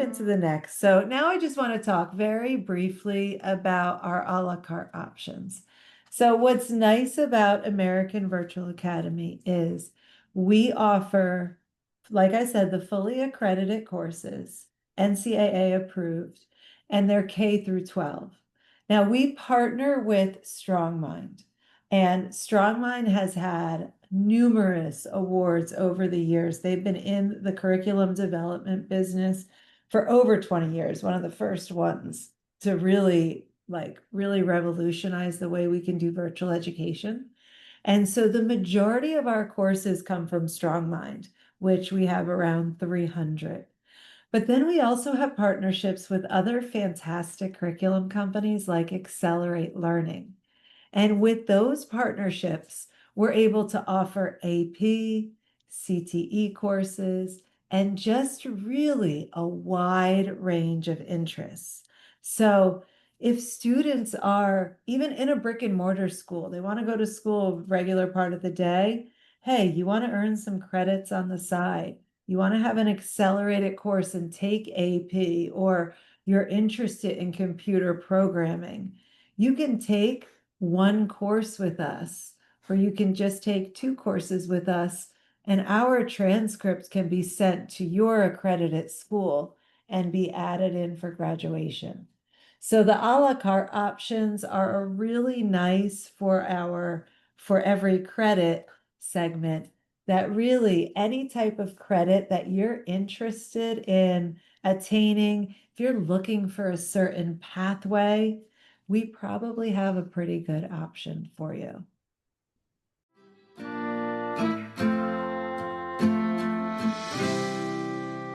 into the next. So now I just want to talk very briefly about our a la carte options. So what's nice about American Virtual Academy is we offer, like I said, the fully accredited courses, NCAA approved, and they're K through 12. Now we partner with StrongMind, and StrongMind has had numerous awards over the years. They've been in the curriculum development business for over 20 years, one of the first ones to really revolutionize the way we can do virtual education. And so the majority of our courses come from StrongMind, which we have around 300. But then we also have partnerships with other fantastic curriculum companies like Accelerate Learning. And with those partnerships, we're able to offer AP, CTE courses, and just really a wide range of interests. So if students are even in a brick and mortar school, they want to go to school regular part of the day, hey, you want to earn some credits on the side. You want to have an accelerated course and take AP, or you're interested in computer programming. You can take one course with us, or you can just take two courses with us, and our transcripts can be sent to your accredited school and be added in for graduation. So the a la carte options are a really nice for every credit segment, that really any type of credit that you're interested in attaining, if you're looking for a certain pathway, we probably have a pretty good option for you.